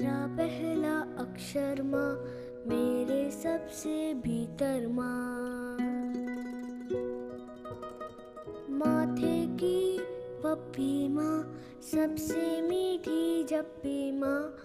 मेरा पहला अक्षर माँ, मेरे सबसे भीतर माँ। माथे की पप्पी माँ, सबसे मीठी जप्पी माँ,